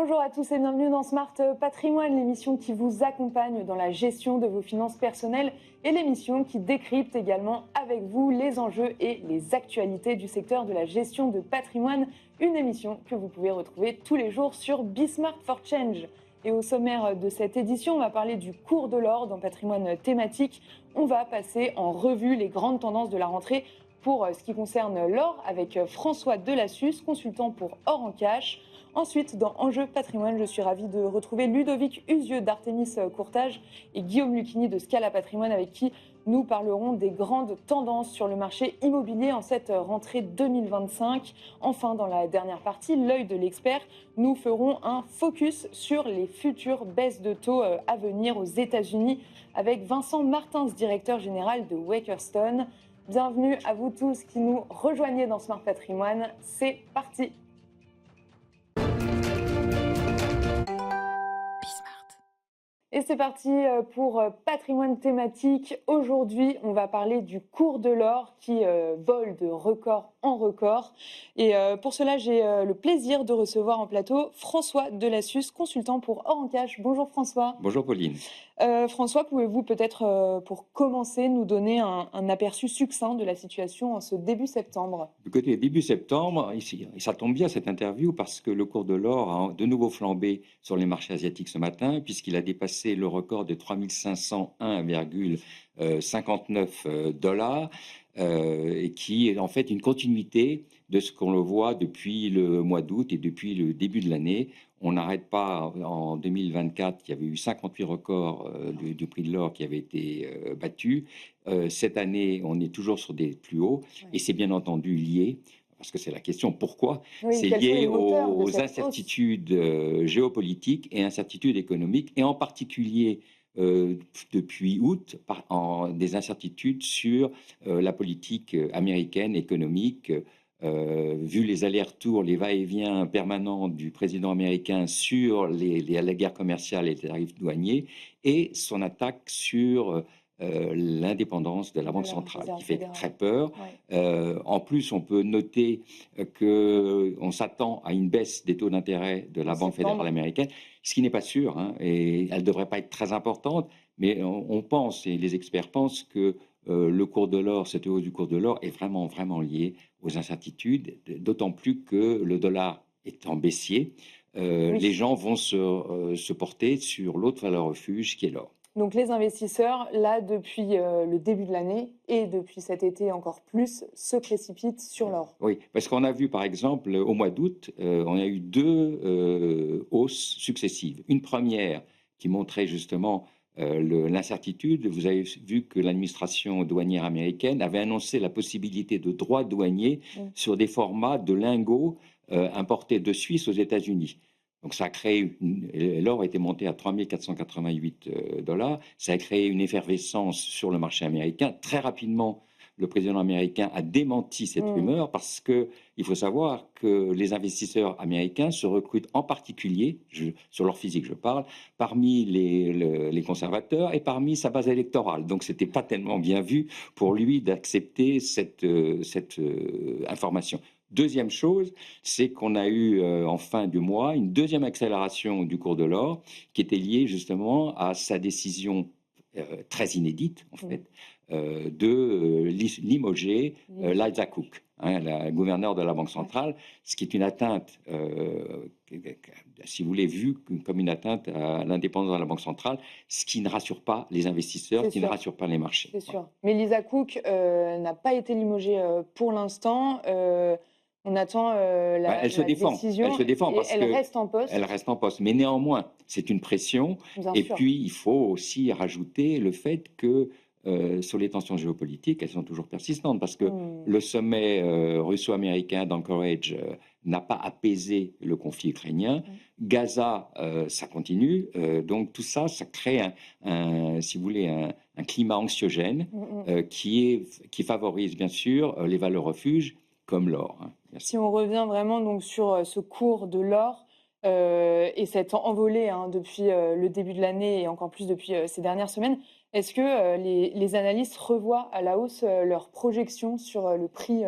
Bonjour à tous et bienvenue dans Smart Patrimoine, l'émission qui vous accompagne dans la gestion de vos finances personnelles et l'émission qui décrypte également avec vous les enjeux et les actualités du secteur de la gestion de patrimoine. Une émission que vous pouvez retrouver tous les jours sur Bismart for Change. Et au sommaire de cette édition, on va parler du cours de l'or dans patrimoine thématique. On va passer en revue les grandes tendances de la rentrée pour ce qui concerne l'or avec François Delassus, consultant pour Or en Cash. Ensuite, dans Enjeux Patrimoine, je suis ravie de retrouver Ludovic Usieux d'Artémis Courtage et Guillaume Lucchini de Scala Patrimoine avec qui nous parlerons des grandes tendances sur le marché immobilier en cette rentrée 2025. Enfin, dans la dernière partie, l'œil de l'expert, nous ferons un focus sur les futures baisses de taux à venir aux États-Unis avec Vincent Martins, directeur général de Wakerstone. Bienvenue à vous tous qui nous rejoignez dans Smart Patrimoine. C'est parti! Et c'est parti pour Patrimoine thématique. Aujourd'hui, on va parler du cours de l'or qui vole de record en record. Et pour cela, j'ai le plaisir de recevoir en plateau François Delassus, consultant pour Or en Cash. Bonjour François. Bonjour Pauline. François, pouvez-vous peut-être, pour commencer, nous donner un aperçu succinct de la situation en ce début septembre? Écoutez, début septembre, ici, ça tombe bien cette interview parce que le cours de l'or a de nouveau flambé sur les marchés asiatiques ce matin puisqu'il a dépassé le record de 3501,59 dollars et qui est en fait une continuité de ce qu'on le voit depuis le mois d'août et depuis le début de l'année. On n'arrête pas. En 2024, il y avait eu 58 records du prix de l'or qui avaient été battus. Cette année, on est toujours sur des plus hauts. Ouais. Et c'est bien entendu lié, parce que c'est la question, pourquoi? Oui, c'est lié aux incertitudes géopolitiques et incertitudes économiques, et en particulier depuis août, des incertitudes sur la politique américaine économique. Vu les allers-retours, les va-et-vient permanents du président américain sur la guerre commerciale et les tarifs douaniers, et son attaque sur l'indépendance de la Banque centrale, qui fait très peur. Ouais. En plus, on peut noter qu'on s'attend à une baisse des taux d'intérêt de la Banque fédérale américaine, ce qui n'est pas sûr, hein, et elle ne devrait pas être très importante, mais on pense, et les experts pensent, que le cours de l'or, cette hausse du cours de l'or est vraiment, vraiment liée aux incertitudes, d'autant plus que le dollar est en baissier. Oui. Les gens vont se porter sur l'autre valeur refuge qui est l'or. Donc les investisseurs, là, depuis le début de l'année et depuis cet été encore plus, se précipitent sur l'or. Oui, parce qu'on a vu, par exemple, au mois d'août, on a eu deux hausses successives. Une première qui montrait justement l'incertitude. Vous avez vu que l'administration douanière américaine avait annoncé la possibilité de droits douaniers sur des formats de lingots importés de Suisse aux États-Unis. Donc ça a créé, l'or était monté à 3488 dollars, ça a créé une effervescence sur le marché américain. Très rapidement, le président américain a démenti cette rumeur parce qu'il faut savoir que les investisseurs américains se recrutent en particulier, sur leur physique je parle, parmi les conservateurs et parmi sa base électorale. Donc ce n'était pas tellement bien vu pour lui d'accepter cette information. Deuxième chose, c'est qu'on a eu en fin du mois une deuxième accélération du cours de l'or qui était liée justement à sa décision très inédite en fait de limoger Liza Cook, hein, la gouverneure de la Banque centrale, ce qui est une atteinte, si vous voulez, vue comme une atteinte à l'indépendance de la Banque centrale, ce qui ne rassure pas les investisseurs, ne rassure pas les marchés. C'est sûr. Mais Liza Cook n'a pas été limogée pour l'instant. On attend la décision. Elle se défend parce qu'elle reste en poste. Elle reste en poste. Mais néanmoins, c'est une pression. Bien sûr. Puis, il faut aussi rajouter le fait que sur les tensions géopolitiques, elles sont toujours persistantes parce que le sommet russo-américain d'Anchorage n'a pas apaisé le conflit ukrainien. Gaza, ça continue. Donc tout ça, ça crée si vous voulez, un climat anxiogène qui favorise bien sûr les valeurs refuges comme l'or. Hein. Si on revient vraiment donc sur ce cours de l'or et cette envolée depuis le début de l'année et encore plus depuis ces dernières semaines, Est-ce que les analystes revoient à la hausse leurs projections sur le prix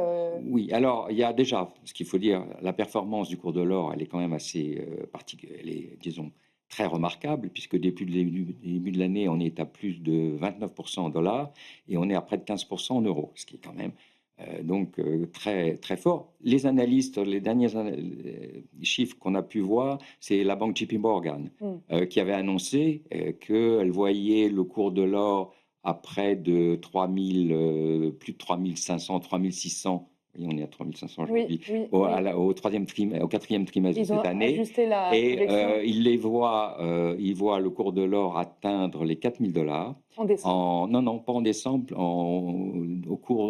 Oui, alors il y a déjà, ce qu'il faut dire, la performance du cours de l'or, elle est quand même assez particulière, elle est, disons, très remarquable, puisque depuis le début de l'année, on est à plus de 29% en dollars et on est à près de 15% en euros, ce qui est quand même très, très fort. Les analystes, les derniers chiffres qu'on a pu voir, c'est la banque JP Morgan Mm. qui avait annoncé qu'elle voyait le cours de l'or à près de 3000, plus de 3500, 3600. Oui, on est à 3500 Oui, aujourd'hui, oui, oui. au quatrième trimestre de Ils ont cette année. ajusté la Et projection ils voient le cours de l'or atteindre les 4000 $. en décembre. Non, non, pas en décembre,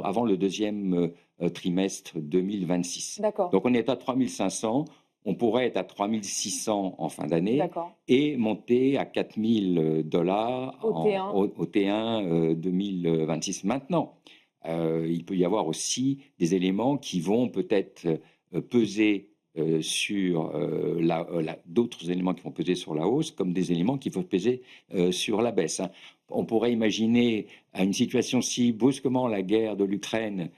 avant le deuxième trimestre 2026. D'accord, Donc on est à 3500, on pourrait être à 3600 en fin d'année d'accord. et monter à 4000 $ Au T1. au T1 2026. Maintenant, il peut y avoir aussi des éléments qui vont peut-être peser sur d'autres éléments qui vont peser sur la hausse, comme des éléments qui peuvent peser sur la baisse, hein. On pourrait imaginer à une situation si brusquement la guerre de l'Ukraine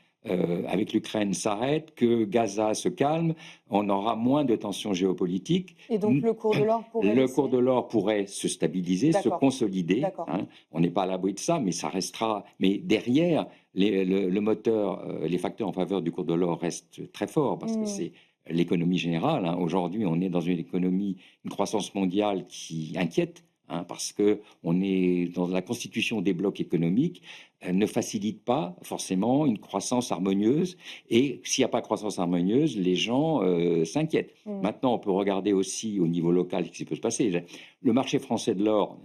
avec l'Ukraine s'arrête, que Gaza se calme, on aura moins de tensions géopolitiques. Et donc le cours de l'or pourrait Le cours laisser. de l'or pourrait se stabiliser, se D'accord, consolider, d'accord. hein. On n'est pas à l'abri de ça, mais ça restera. Mais derrière, le moteur, les facteurs en faveur du cours de l'or restent très forts parce que Hmm. c'est l'économie générale, hein. Aujourd'hui, on est dans une économie, une croissance mondiale qui inquiète, hein, parce que on est dans la constitution des blocs économiques ne facilite pas forcément une croissance harmonieuse. Et s'il n'y a pas de croissance harmonieuse, les gens s'inquiètent. Hmm. Maintenant, on peut regarder aussi au niveau local ce qui peut se passer. Le marché français de l'or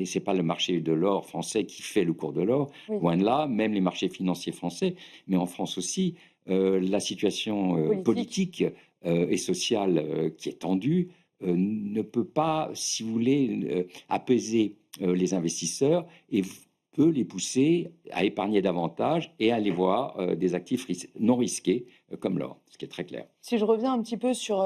c'est pas le marché de l'or français qui fait le cours de l'or, Oui, loin de là, même les marchés financiers français, mais en France aussi, la situation politique. politique et sociale qui est tendue ne peut pas, si vous voulez, apaiser les investisseurs et peut les pousser à épargner davantage et à aller voir des actifs non risqués comme l'or, ce qui est très clair. Si je reviens un petit peu sur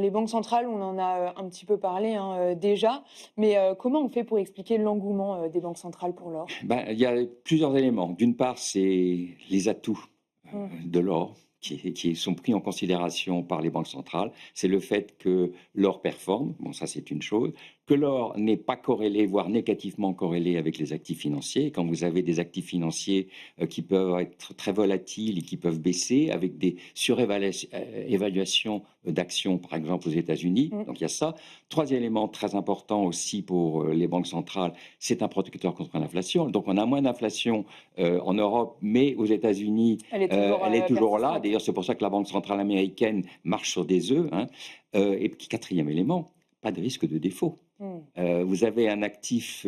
les banques centrales, on en a un petit peu parlé hein, déjà, mais comment on fait pour expliquer l'engouement des banques centrales pour l'or? Ben, il y a plusieurs éléments. D'une part, c'est les atouts Hmm. de l'or qui sont pris en considération par les banques centrales. C'est le fait que l'or performe, bon ça c'est une chose, que l'or n'est pas corrélé, voire négativement corrélé avec les actifs financiers. Quand vous avez des actifs financiers qui peuvent être très volatiles et qui peuvent baisser avec des surévaluations d'actions, par exemple aux États-Unis. Hmm. Donc il y a ça. Troisième élément très important aussi pour les banques centrales, c'est un protecteur contre l'inflation. Donc on a moins d'inflation en Europe, mais aux États-Unis, Elle est toujours elle est toujours là. persistante. D'ailleurs, c'est pour ça que la Banque centrale américaine marche sur des œufs, hein. Et puis, quatrième élément, pas de risque de défaut. Hmm. Vous avez un actif,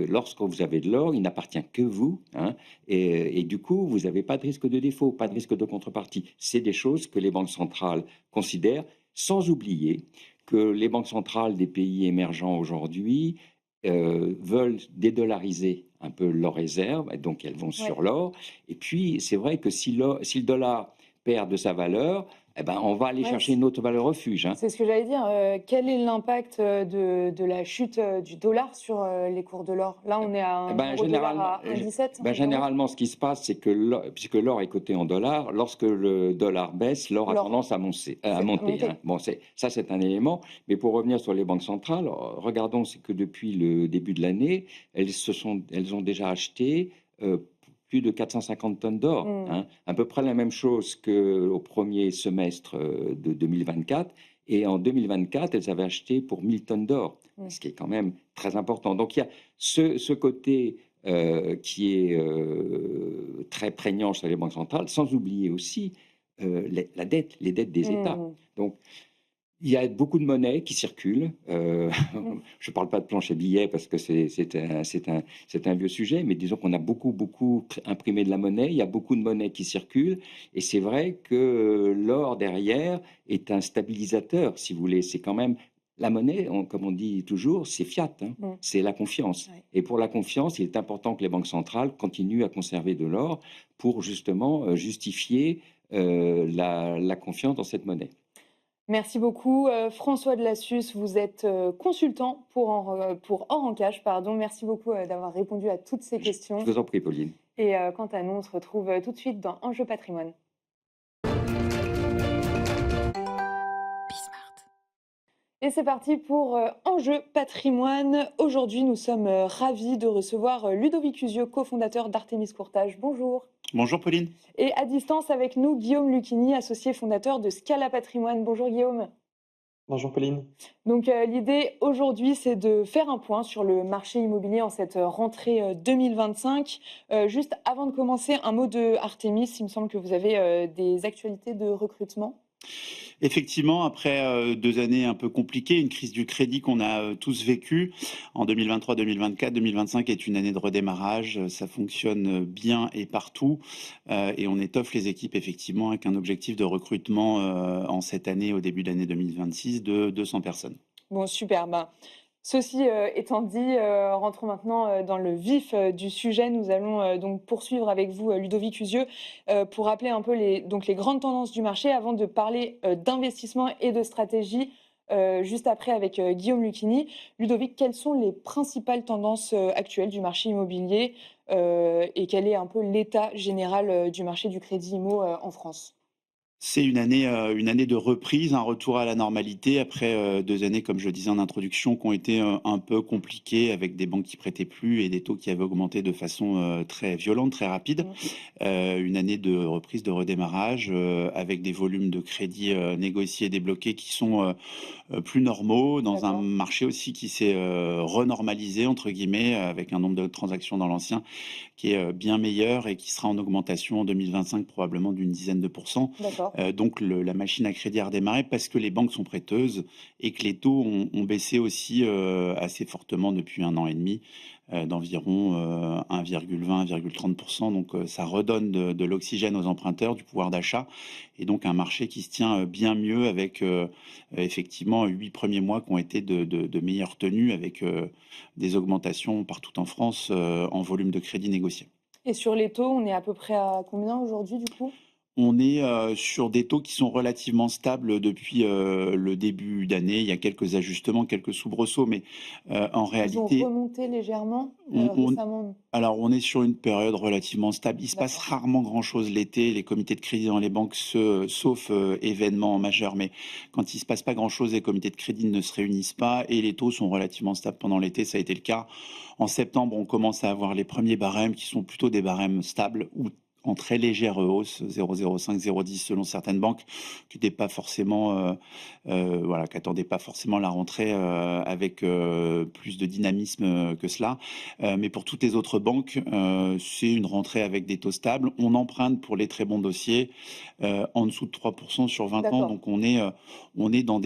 lorsque vous avez de l'or, il n'appartient que vous, hein, et du coup, vous n'avez pas de risque de défaut, pas de risque de contrepartie. C'est des choses que les banques centrales considèrent, sans oublier que les banques centrales des pays émergents aujourd'hui veulent dédollariser un peu leurs réserves, et donc elles vont Ouais. sur l'or. Et puis, c'est vrai que si le dollar perd de sa valeur, eh ben, on va aller Ouais, chercher une autre valeur refuge, hein. c'est ce que j'allais dire. Quel est l'impact de la chute du dollar sur les cours de l'or? Là, on est à Eh un ben, euro-dollar à 1,17 environ. généralement, ce qui se passe, c'est que puisque l'or est coté en dollars, lorsque le dollar baisse, l'or a L'or, tendance à c'est à monter, monter. hein. Bon, ça, c'est un élément. Mais pour revenir sur les banques centrales, regardons c'est que depuis le début de l'année, elles ont déjà acheté plus de 450 tonnes d'or, Hmm. hein. À peu près la même chose qu'au premier semestre de 2024. Et en 2024, elles avaient acheté pour 1000 tonnes d'or, Hmm. ce qui est quand même très important. Donc il y a ce côté qui est très prégnant sur les banques centrales, sans oublier aussi la dette, les dettes des États. Hmm. Donc il y a beaucoup de monnaie qui circule. Hmm. Je ne parle pas de planche à billets parce que c'est un vieux sujet, mais disons qu'on a beaucoup imprimé de la monnaie. Il y a beaucoup de monnaie qui circule. Et c'est vrai que l'or derrière est un stabilisateur, si vous voulez. C'est quand même la monnaie, comme on dit toujours, c'est fiat, hein. Hmm. C'est la confiance. Ouais. Et pour la confiance, il est important que les banques centrales continuent à conserver de l'or pour justement justifier la confiance dans cette monnaie. Merci beaucoup, François Delassus. Vous êtes consultant pour Orange. Pardon. Merci beaucoup d'avoir répondu à toutes ces Je questions. vous en prie, Pauline. Et quant à nous, on se retrouve tout de suite dans Enjeu patrimoine. Et c'est parti pour Enjeu patrimoine. Aujourd'hui, nous sommes ravis de recevoir Ludovic Usio, cofondateur d'Artémis Courtage. Bonjour. Bonjour Pauline. Et à distance avec nous, Guillaume Lucchini, associé fondateur de Scala Patrimoine. Bonjour Guillaume. Bonjour Pauline. Donc l'idée aujourd'hui, c'est de faire un point sur le marché immobilier en cette rentrée 2025. Juste avant de commencer, un mot de Artémis. Il me semble que vous avez des actualités de recrutement. Effectivement, après 2 années un peu compliquées, une crise du crédit qu'on a tous vécue en 2023, 2024, 2025 est une année de redémarrage. Ça fonctionne bien et partout. Et on étoffe les équipes effectivement avec un objectif de recrutement en cette année, au début de l'année 2026, de 200 personnes. Bon, super. Ceci étant dit, rentrons maintenant dans le vif du sujet. Nous allons donc poursuivre avec vous, Ludovic Usio, pour rappeler un peu les grandes tendances du marché avant de parler d'investissement et de stratégie juste après avec Guillaume Lucchini. Ludovic, quelles sont les principales tendances actuelles du marché immobilier et quel est un peu l'état général du marché du crédit immo en France? C'est une année de reprise, un retour à la normalité après 2 années, comme je le disais en introduction, qui ont été un peu compliquées avec des banques qui prêtaient plus et des taux qui avaient augmenté de façon très violente, très rapide. Une année de reprise, de redémarrage avec des volumes de crédits négociés et débloqués qui sont plus normaux, dans un D'accord. marché aussi qui s'est renormalisé, entre guillemets, avec un nombre de transactions dans l'ancien qui est bien meilleur et qui sera en augmentation en 2025 probablement d'une dizaine de pourcents. D'accord. Donc la machine à crédit a redémarré parce que les banques sont prêteuses et que les taux ont baissé aussi assez fortement depuis 1 an et demi, d'environ 1,20, 1,30%. Donc ça redonne de l'oxygène aux emprunteurs, du pouvoir d'achat, et donc un marché qui se tient bien mieux avec effectivement 8 premiers mois qui ont été de meilleure tenue avec des augmentations partout en France en volume de crédit négocié. Et sur les taux, on est à peu près à combien aujourd'hui du coup? On est sur des taux qui sont relativement stables depuis le début d'année. Il y a quelques ajustements, quelques soubresauts, mais en Ils ont réalité, remonté légèrement on récemment. alors on est sur une période relativement stable. Il se passe D'accord. rarement grand-chose l'été. Les comités de crédit dans les banques, sauf événements majeurs, mais quand il se passe pas grand-chose, les comités de crédit ne se réunissent pas et les taux sont relativement stables pendant l'été. Ça a été le cas. En septembre, on commence à avoir les premiers barèmes qui sont plutôt des barèmes stables ou en très légère hausse, 0,05, 0,10 selon certaines banques, qui n'étaient pas forcément, voilà, qui attendaient pas forcément la rentrée avec plus de dynamisme que cela. Mais pour toutes les autres banques, c'est une rentrée avec des taux stables. On emprunte pour les très bons dossiers en dessous de 3% sur 20 ans. D'accord. Donc on est dans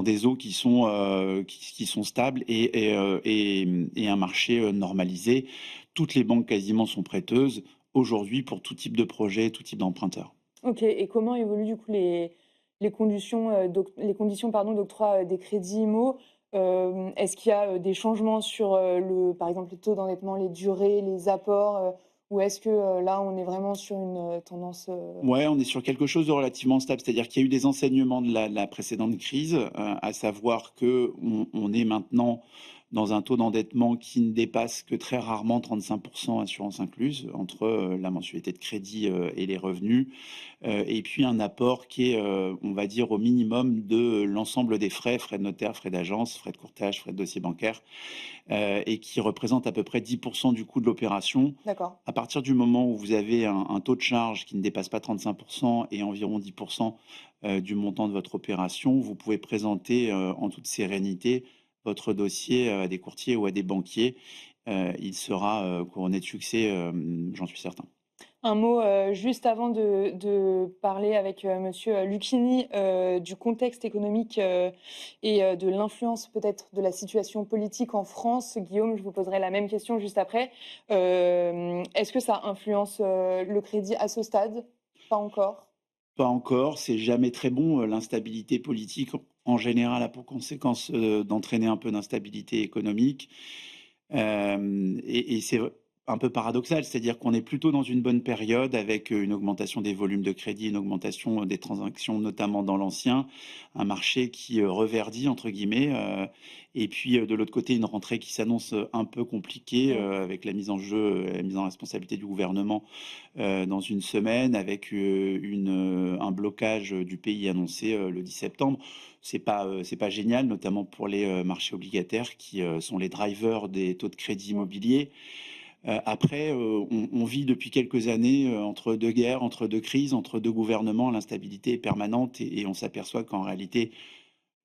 des eaux qui sont stables et un marché normalisé. Toutes les banques quasiment sont prêteuses aujourd'hui pour tout type de projet, tout type d'emprunteur. OK, et comment évoluent du coup les conditions, les conditions pardon, d'octroi, des crédits IMO? Est-ce qu'il y a, des changements sur, par exemple, les taux d'endettement, les durées, les apports, ou est-ce que, là, on est vraiment sur une, tendance, Ouais, on est sur quelque chose de relativement stable, c'est-à-dire qu'il y a eu des enseignements de la précédente crise, à savoir qu'on est maintenant dans un taux d'endettement qui ne dépasse que très rarement 35% assurance incluse, entre la mensualité de crédit et les revenus, et puis un apport qui est, on va dire, au minimum de l'ensemble des frais, frais de notaire, frais d'agence, frais de courtage, frais de dossier bancaire, et qui représente à peu près 10% du coût de l'opération. d'accord. À partir du moment où vous avez un taux de charge qui ne dépasse pas 35% et environ 10% du montant de votre opération, vous pouvez présenter en toute sérénité votre dossier à des courtiers ou à des banquiers. Il sera couronné de succès, j'en suis certain. Un mot, juste avant de parler avec, monsieur, Lucchini, du contexte économique, et de l'influence peut-être de la situation politique en France. Guillaume, je vous poserai la même question juste après. Est-ce que ça influence, le crédit à ce stade? Pas encore? Pas encore, c'est jamais très bon. L'instabilité politique, en général, a pour conséquence d'entraîner un peu d'instabilité économique. Et c'est un peu paradoxal, c'est-à-dire qu'on est plutôt dans une bonne période avec une augmentation des volumes de crédit, une augmentation des transactions, notamment dans l'ancien, un marché qui reverdit, entre guillemets, et puis de l'autre côté, une rentrée qui s'annonce un peu compliquée Mm. avec la mise en jeu, la mise en responsabilité du gouvernement dans une semaine, avec un blocage du pays annoncé le 10 septembre. C'est pas génial, notamment pour les marchés obligataires qui sont les drivers des taux de crédit Mm. immobilier. Après, on vit depuis quelques années entre deux guerres, entre deux crises, entre deux gouvernements. L'instabilité est permanente et on s'aperçoit qu'en réalité,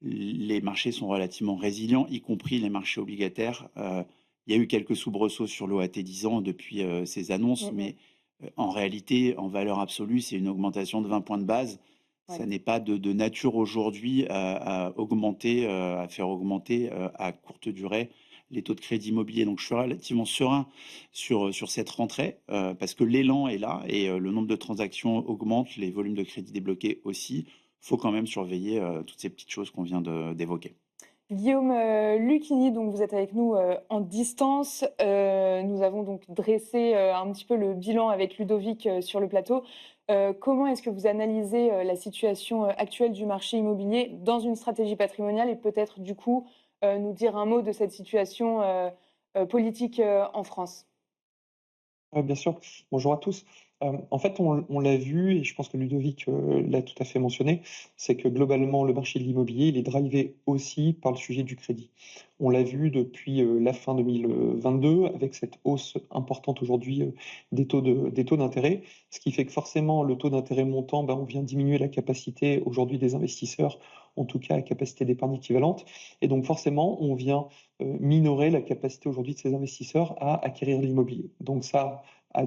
les marchés sont relativement résilients, y compris les marchés obligataires. Il y a eu quelques soubresauts sur l'OAT 10 ans depuis ces Mm. annonces, Mm. mais en réalité, en valeur absolue, c'est une augmentation de 20 points de base. Ouais. Ça n'est pas de nature aujourd'hui à augmenter, à faire augmenter à courte durée les taux de crédit immobilier. Donc je suis relativement serein sur cette rentrée parce que l'élan est là et le nombre de transactions augmente, les volumes de crédit débloqués aussi. Il faut quand même surveiller toutes ces petites choses qu'on vient d'évoquer. Guillaume Lucchini, donc vous êtes avec nous en distance. Nous avons donc dressé un petit peu le bilan avec Ludovic sur le plateau. Comment est-ce que vous analysez la situation actuelle du marché immobilier dans une stratégie patrimoniale et peut-être du coup nous dire un mot de cette situation politique en France? Bien sûr. Bonjour à tous. En fait, on l'a vu et je pense que Ludovic, l'a tout à fait mentionné, c'est que globalement, le marché de l'immobilier, il est drivé aussi par le sujet du crédit. On l'a vu depuis, la fin 2022 avec cette hausse importante aujourd'hui, des taux d'intérêt. Ce qui fait que forcément le taux d'intérêt montant, on vient diminuer la capacité aujourd'hui des investisseurs, en tout cas la capacité d'épargne équivalente et donc forcément on vient, minorer la capacité aujourd'hui de ces investisseurs à acquérir l'immobilier. Donc ça a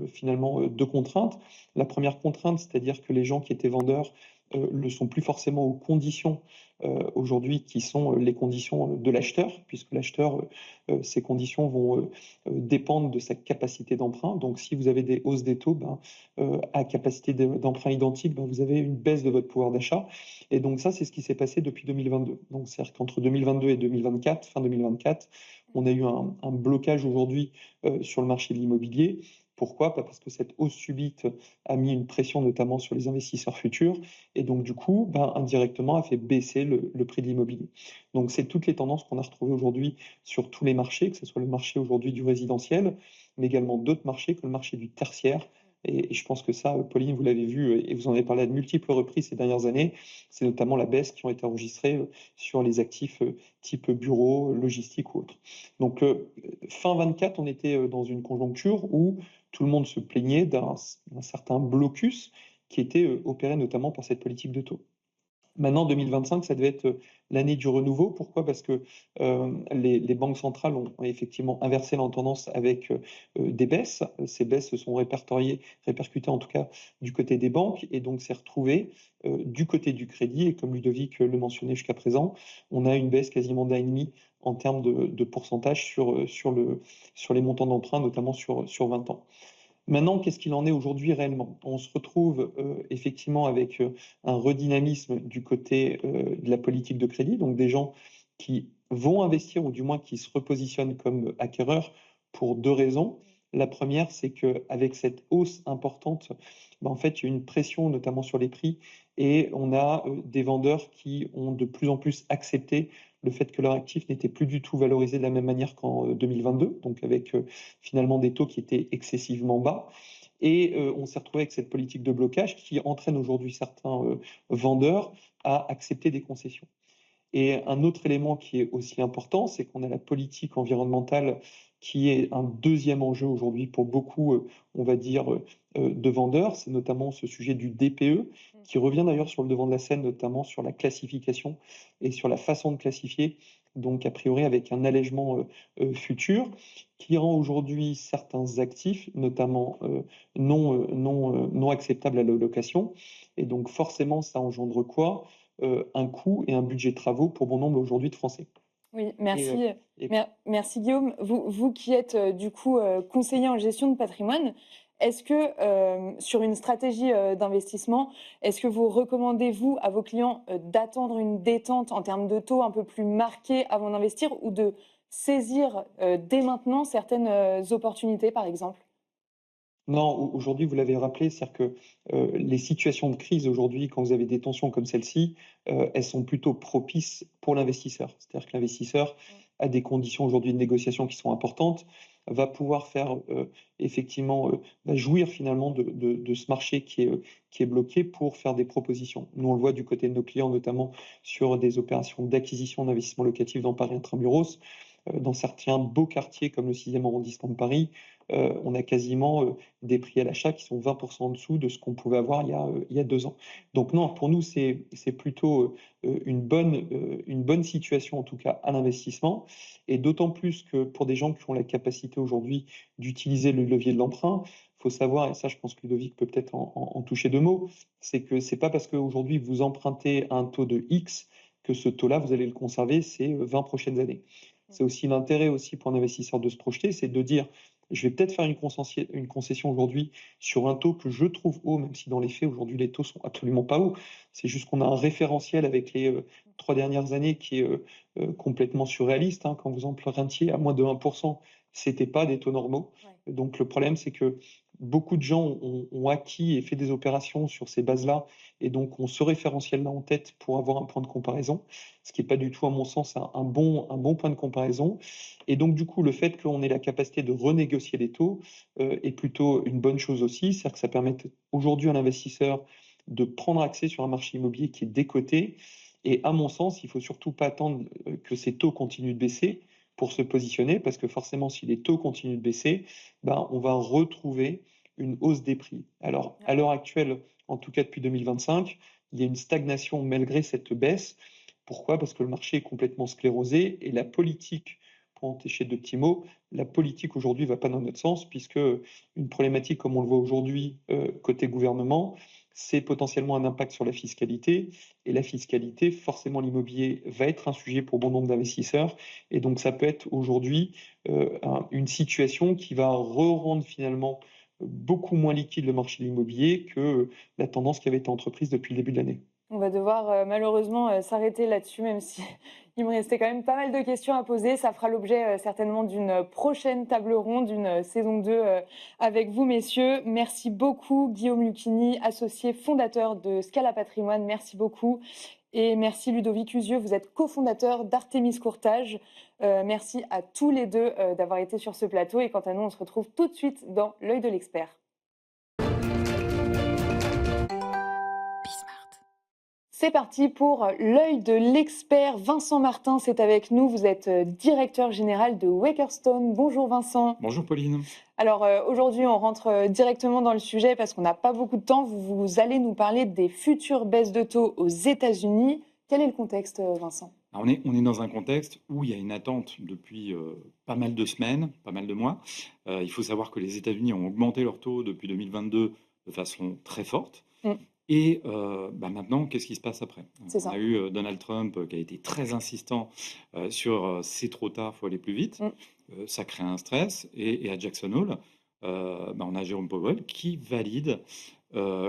finalement, 2 contraintes. La première contrainte, c'est-à-dire que les gens qui étaient vendeurs, le sont plus forcément aux conditions, aujourd'hui qui sont, les conditions, de l'acheteur, puisque l'acheteur, ses conditions vont, dépendre de sa capacité d'emprunt. Donc si vous avez des hausses des taux, à capacité d'emprunt identique, vous avez une baisse de votre pouvoir d'achat et donc ça, c'est ce qui s'est passé depuis 2022. Donc c'est-à-dire qu'entre 2022 et 2024, fin 2024, on a eu un blocage aujourd'hui, sur le marché de l'immobilier. Pourquoi? Parce que cette hausse subite a mis une pression notamment sur les investisseurs futurs et donc du coup, indirectement a fait baisser le prix de l'immobilier. Donc c'est toutes les tendances qu'on a retrouvées aujourd'hui sur tous les marchés, que ce soit le marché aujourd'hui du résidentiel, mais également d'autres marchés comme le marché du tertiaire et je pense que ça, Pauline, vous l'avez vu, et vous en avez parlé à de multiples reprises ces dernières années, c'est notamment la baisse qui ont été enregistrées, sur les actifs, type bureau, logistique ou autre. Donc, fin 24, on était, dans une conjoncture où tout le monde se plaignait d'un certain blocus qui était, opéré notamment par cette politique de taux. Maintenant, 2025, ça devait être, l'année du renouveau. Pourquoi? Parce que, les banques centrales ont effectivement inversé la tendance avec, des baisses. Ces baisses se sont répercutées en tout cas du côté des banques et donc s'est retrouvé, du côté du crédit et comme Ludovic, le mentionnait jusqu'à présent, on a une baisse quasiment d'1,5 en termes de pourcentage sur les montants d'emprunt, notamment sur 20 ans. Maintenant, qu'est-ce qu'il en est aujourd'hui réellement? On se retrouve, effectivement avec, un redynamisme du côté, de la politique de crédit, donc des gens qui vont investir ou du moins qui se repositionnent comme acquéreurs pour 2 raisons. La première, c'est qu'avec cette hausse importante, en fait, il y a une pression notamment sur les prix et on a, des vendeurs qui ont de plus en plus accepté le fait que leur actif n'était plus du tout valorisé de la même manière qu'en, 2022, donc avec, finalement des taux qui étaient excessivement bas et on s'est retrouvé avec cette politique de blocage qui entraîne aujourd'hui certains, vendeurs à accepter des concessions. Et un autre élément qui est aussi important, c'est qu'on a la politique environnementale qui est un deuxième enjeu aujourd'hui pour beaucoup, on va dire, de vendeurs. C'est notamment ce sujet du DPE qui revient d'ailleurs sur le devant de la scène, notamment sur la classification et sur la façon de classifier. Donc a priori avec un allègement, futur qui rend aujourd'hui certains actifs, notamment, non acceptables à la location et donc forcément ça engendre quoi? Un coût et un budget de travaux pour bon nombre aujourd'hui de Français. Oui, Et merci, et merci Guillaume. Vous qui êtes, du coup, conseiller en gestion de patrimoine, est-ce que, sur une stratégie, d'investissement, est-ce que vous recommandez, vous, à vos clients, d'attendre une détente en termes de taux un peu plus marquée avant d'investir ou de saisir dès maintenant certaines opportunités, par exemple? Non, aujourd'hui, vous l'avez rappelé, c'est-à-dire que les situations de crise aujourd'hui, quand vous avez des tensions comme celle-ci, elles sont plutôt propices pour l'investisseur. C'est-à-dire que l'investisseur a des conditions aujourd'hui de négociation qui sont importantes, va pouvoir faire effectivement, va jouir finalement de ce marché qui est bloqué pour faire des propositions. Nous, on le voit du côté de nos clients, notamment sur des opérations d'acquisition d'investissement locatif dans Paris Intramuros. Dans certains beaux quartiers comme le 6e arrondissement de Paris, on a quasiment des prix à l'achat qui sont 20 en dessous de ce qu'on pouvait avoir il y a 2 ans. Donc non, pour nous, c'est plutôt une bonne situation, en tout cas à l'investissement. Et d'autant plus que pour des gens qui ont la capacité aujourd'hui d'utiliser le levier de l'emprunt, il faut savoir, et ça je pense que Ludovic peut peut-être en toucher 2 mots, c'est que c'est pas parce qu'aujourd'hui vous empruntez à un taux de X que ce taux-là, vous allez le conserver ces 20 prochaines années. C'est aussi l'intérêt aussi pour un investisseur de se projeter, c'est de dire je vais peut-être faire une concession aujourd'hui sur un taux que je trouve haut, même si dans les faits, aujourd'hui, les taux sont absolument pas hauts. C'est juste qu'on a un référentiel avec les 3 dernières années qui est complètement surréaliste, hein. Quand vous empruntiez à moins de 1%, c'était pas des taux normaux. Ouais. Donc le problème, c'est que beaucoup de gens ont acquis et fait des opérations sur ces bases-là, et donc ont ce référentiel-là en tête pour avoir un point de comparaison, ce qui n'est pas du tout, à mon sens, un bon point de comparaison. Et donc, du coup, le fait qu'on ait la capacité de renégocier les taux est plutôt une bonne chose aussi. C'est-à-dire que ça permet aujourd'hui à l'investisseur de prendre accès sur un marché immobilier qui est décoté. Et à mon sens, il ne faut surtout pas attendre que ces taux continuent de baisser pour se positionner, parce que forcément, si les taux continuent de baisser, ben, on va retrouver une hausse des prix. Alors, à l'heure actuelle, en tout cas depuis 2025, il y a une stagnation malgré cette baisse. Pourquoi? Parce que le marché est complètement sclérosé et la politique, pour entacher de petits mots, la politique aujourd'hui ne va pas dans notre sens, puisque une problématique comme on le voit aujourd'hui côté gouvernement, c'est potentiellement un impact sur la fiscalité. Et la fiscalité, forcément, l'immobilier va être un sujet pour bon nombre d'investisseurs. Et donc, ça peut être aujourd'hui une situation qui va rendre finalement beaucoup moins liquide le marché de l'immobilier que la tendance qui avait été entreprise depuis le début de l'année. On va devoir malheureusement s'arrêter là-dessus, même si il me restait quand même pas mal de questions à poser. Ça fera l'objet certainement d'une prochaine table ronde, d'une saison 2 avec vous, messieurs. Merci beaucoup, Guillaume Lucchini, associé fondateur de Scala Patrimoine. Merci beaucoup. Et merci, Ludovic Usieux. Vous êtes cofondateur d'Artémis Courtage. Merci à tous les deux d'avoir été sur ce plateau. Et quant à nous, on se retrouve tout de suite dans l'œil de l'expert. C'est parti pour l'œil de l'expert. Vincent Martin, c'est avec nous. Vous êtes directeur général de Wakerstone. Bonjour Vincent. Bonjour Pauline. Alors aujourd'hui, on rentre directement dans le sujet parce qu'on n'a pas beaucoup de temps. Vous allez nous parler des futures baisses de taux aux États-Unis. Quel est le contexte, Vincent? Alors, on est dans un contexte où il y a une attente depuis pas mal de semaines, pas mal de mois. Il faut savoir que les États-Unis ont augmenté leur taux depuis 2022 de façon très forte. Et maintenant, qu'est-ce qui se passe après? C'est On ça. a eu Donald Trump qui a été très insistant sur c'est trop tard, il faut aller plus vite. Ça crée un stress. Et à Jackson Hole, on a Jérôme Powell qui valide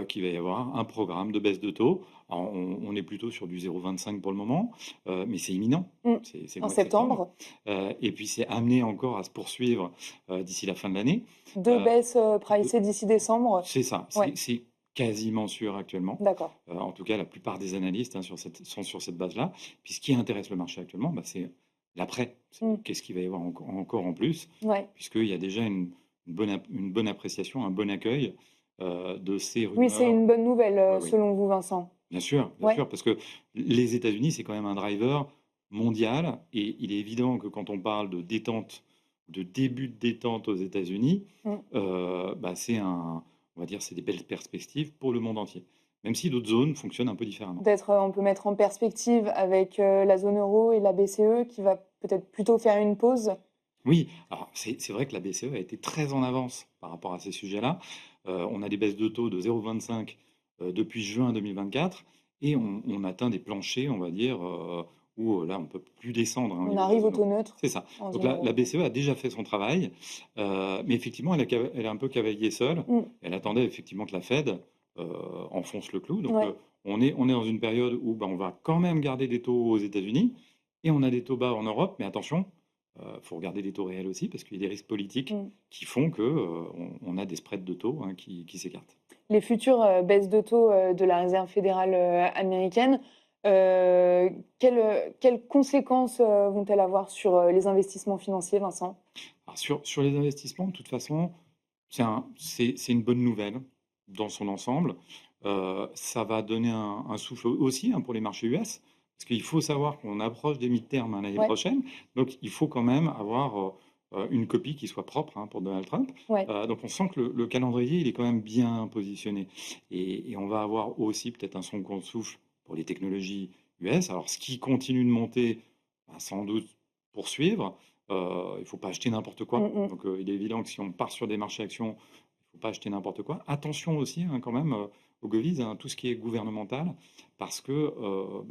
qu'il va y avoir un programme de baisse de taux. Alors, on est plutôt sur du 0,25 pour le moment, mais c'est imminent. C'est le En mois de septembre. Et puis c'est amené encore à se poursuivre d'ici la fin de l'année. Deux baisses pricées d'ici décembre. C'est ça, Ouais. c'est quasiment sûr actuellement. D'accord. En tout cas, la plupart des analystes sont sur cette base-là. Puis ce qui intéresse le marché actuellement, c'est l'après. Qu'est-ce qu'il va y avoir encore en plus, Ouais. puisqu'il y a déjà une bonne appréciation, un bon accueil de ces rumeurs. Oui, c'est une bonne nouvelle Oui. selon vous, Vincent. Bien sûr, parce que les États-Unis, c'est quand même un driver mondial, et il est évident que quand on parle de détente, de début de détente aux États-Unis, on va dire, c'est des belles perspectives pour le monde entier, même si d'autres zones fonctionnent un peu différemment. Peut-être on peut mettre en perspective avec la zone euro et la BCE qui va peut-être plutôt faire une pause. Oui, alors c'est vrai que la BCE a été très en avance par rapport à ces sujets-là. On a des baisses de taux de 0,25 depuis juin 2024, et on atteint des planchers, on va dire, où là, on ne peut plus descendre. Hein, On arrive au taux neutre. C'est ça. en Donc zone la euro. BCE a déjà fait son travail, mais effectivement, elle a un peu cavalier seule. Elle attendait effectivement que la Fed enfonce le clou. Donc Ouais. on est dans une période où on va quand même garder des taux aux États-Unis, et on a des taux bas en Europe, mais attention, faut regarder les taux réels aussi, parce qu'il y a des risques politiques Mm. qui font qu'on a des spreads de taux qui s'écartent. Les futures baisses de taux de la Réserve fédérale américaine, quelles conséquences vont-elles avoir sur les investissements financiers, Vincent? Alors, sur les investissements, de toute façon, c'est une bonne nouvelle dans son ensemble. Ça va donner un souffle aussi pour les marchés US, parce qu'il faut savoir qu'on approche des mi-termes l'année Ouais. prochaine, donc il faut quand même avoir une copie qui soit propre pour Donald Trump. Ouais. Donc on sent que le calendrier, il est quand même bien positionné. Et on va avoir aussi peut-être un second souffle pour les technologies US. Alors ce qui continue de monter, sans doute poursuivre. Il ne faut pas acheter n'importe quoi. Mm. Donc il est évident que si on part sur des marchés actions, il ne faut pas acheter n'importe quoi. Attention aussi quand même aux devises, tout ce qui est gouvernemental, parce que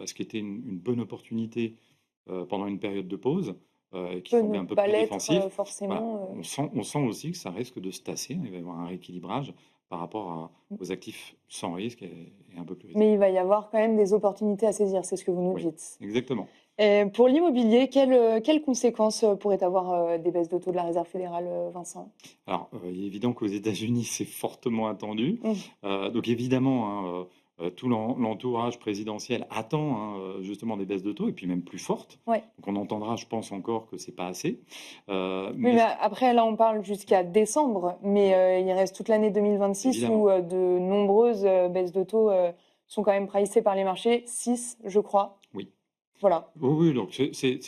ce qui était une bonne opportunité pendant une période de pause, qui Peut semblait ne un peu pas plus l'être défensif, forcément. on sent aussi que ça risque de se tasser. Il va y avoir un rééquilibrage par rapport aux actifs sans risque et un peu plus risqués. Mais il va y avoir quand même des opportunités à saisir, c'est ce que vous nous Oui, dites. exactement. Pour l'immobilier, quelles conséquences pourraient avoir des baisses de taux de la Réserve fédérale, Vincent? Alors, il est évident qu'aux États-Unis, c'est fortement attendu. Mm. Donc évidemment, tout l'entourage présidentiel attend justement des baisses de taux, et puis même plus fortes. Ouais. Donc on entendra, je pense encore que c'est pas assez. Oui, Mais mais après, là, on parle jusqu'à décembre, mais il reste toute l'année 2026 Évidemment. où de nombreuses baisses de taux sont quand même pricées par les marchés, 6, je crois. Oui. Voilà. Oui, donc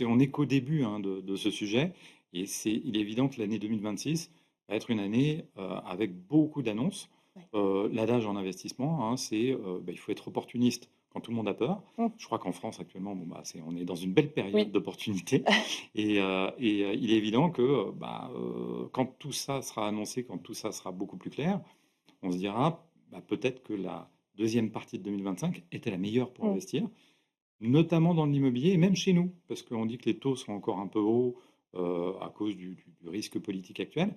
on est qu'au début de ce sujet, et il est évident que l'année 2026 va être une année avec beaucoup d'annonces. Ouais. L'adage en investissement, c'est il faut être opportuniste quand tout le monde a peur. Mm. Je crois qu'en France actuellement, on est dans une belle période Oui. d'opportunité, et il est évident que quand tout ça sera annoncé, quand tout ça sera beaucoup plus clair, on se dira peut-être que la deuxième partie de 2025 était la meilleure pour Mm. investir, notamment dans l'immobilier et même chez nous, parce qu'on dit que les taux sont encore un peu hauts à cause du risque politique actuel.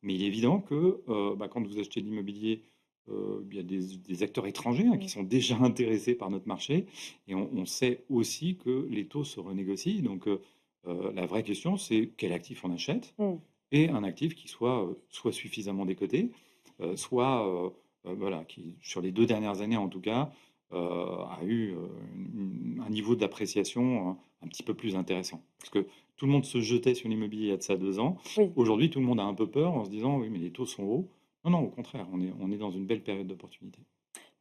Mais il est évident que quand vous achetez de l'immobilier, il y a des acteurs étrangers qui sont déjà intéressés par notre marché. Et on sait aussi que les taux se renégocient. Donc la vraie question, c'est quel actif on achète, Mm. et un actif qui soit suffisamment décoté, qui, sur les 2 dernières années en tout cas, a eu un niveau d'appréciation un petit peu plus intéressant. Parce que tout le monde se jetait sur l'immobilier il y a de ça 2 ans. Oui. Aujourd'hui, tout le monde a un peu peur en se disant oui, mais les taux sont hauts. Non, au contraire, on est dans une belle période d'opportunité.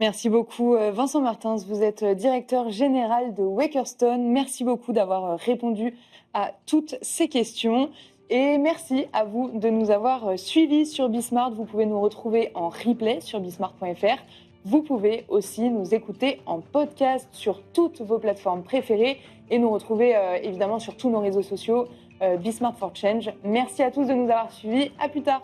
Merci beaucoup, Vincent Martins. Vous êtes directeur général de Wakerstone. Merci beaucoup d'avoir répondu à toutes ces questions. Et merci à vous de nous avoir suivis sur Bismart. Vous pouvez nous retrouver en replay sur bismart.fr. Vous pouvez aussi nous écouter en podcast sur toutes vos plateformes préférées et nous retrouver évidemment sur tous nos réseaux sociaux, Bismart for Change. Merci à tous de nous avoir suivis. À plus tard.